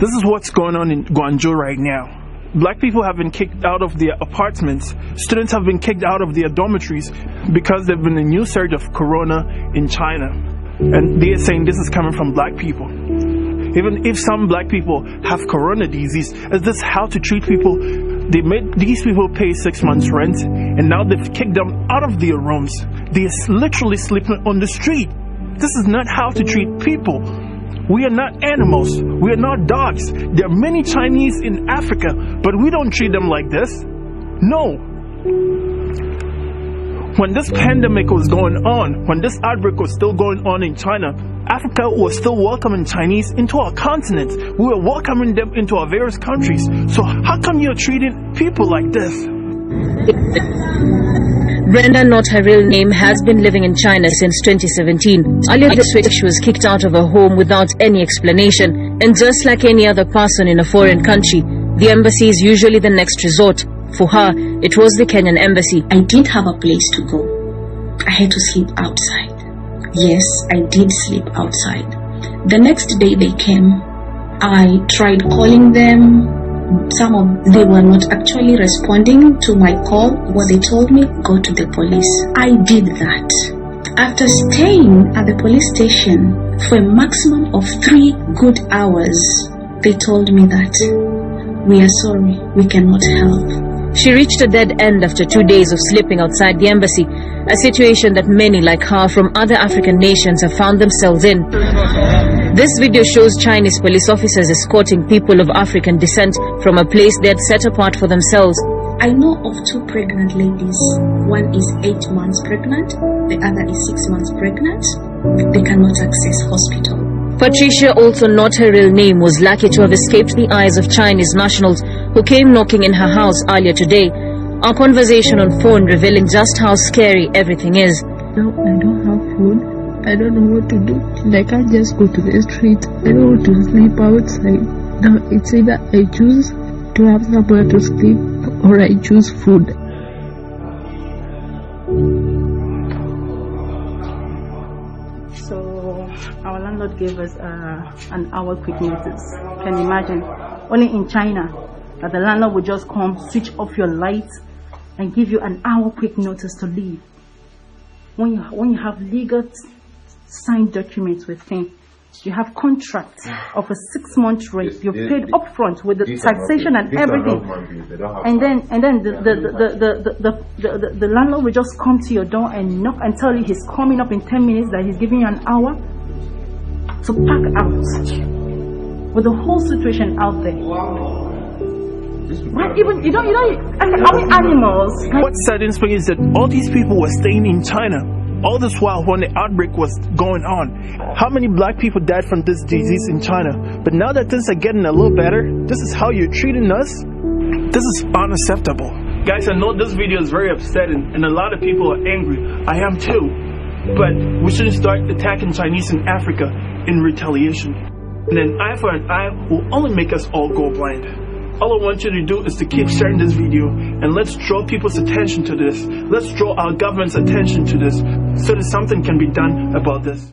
This is what's going on in Guangzhou right now. Black people have been kicked out of their apartments. Students have been kicked out of their dormitories because there's been a new surge of corona in China. And they are saying this is coming from black people. Even if some black people have corona disease, is this how to treat people? They made these people pay 6 months rent, and now they've kicked them out of their rooms. They're literally sleeping on the street. This is not how to treat people. We are not animals. We are not dogs. There are many Chinese in Africa, but we don't treat them like this. No. When this pandemic was going on, when this outbreak was still going on in China, Africa was still welcoming Chinese into our continent. We were welcoming them into our various countries. So how come you're treating people like this? Brenda, not her real name, has been living in China since 2017. Earlier this week, she was kicked out of her home without any explanation. And just like any other person in a foreign country, the embassy is usually the next resort. For her, it was the Kenyan embassy. I didn't have a place to go. I had to sleep outside. Yes, I did sleep outside. The next day they came. I tried calling them. They were not actually responding to my call. What they told me, go to the police. I did that. After staying at the police station for a maximum of 3 good hours, they told me that we are sorry, we cannot help. She reached a dead end after 2 days of sleeping outside the embassy, a situation that many like her from other African nations have found themselves in. This video shows Chinese police officers escorting people of African descent from a place they had set apart for themselves. I know of 2 pregnant ladies. One is 8 months pregnant, the other is 6 months pregnant. They cannot access hospital. Patricia, also not her real name, was lucky to have escaped the eyes of Chinese nationals who came knocking in her house earlier today. Our conversation on phone revealing just how scary everything is. Now I don't have food. I don't know what to do. I can't just go to the street. I don't want to sleep outside. Now it's either I choose to have somewhere to sleep or I choose food. So our landlord gave us an hour quick notice. Can you imagine? Only in China that the landlord would just come, switch off your lights and give you an hour quick notice to leave. When you have legal signed documents with him, you have contract of a 6-month rate. You're paid upfront with the taxation and everything. And then the landlord will just come to your door and knock and tell you he's coming up in 10 minutes, that he's giving you an hour to pack out. With the whole situation out there. Right? Even are we animals? What saddens me is that all these people were staying in China all this while when the outbreak was going on. How many black people died from this disease in China? But now that things are getting a little better, this is how you're treating us? This is unacceptable. Guys, I know this video is very upsetting and a lot of people are angry. I am too. But we shouldn't start attacking Chinese in Africa in retaliation. And an eye for an eye will only make us all go blind. All I want you to do is to keep sharing this video and let's draw people's attention to this. Let's draw our government's attention to this so that something can be done about this.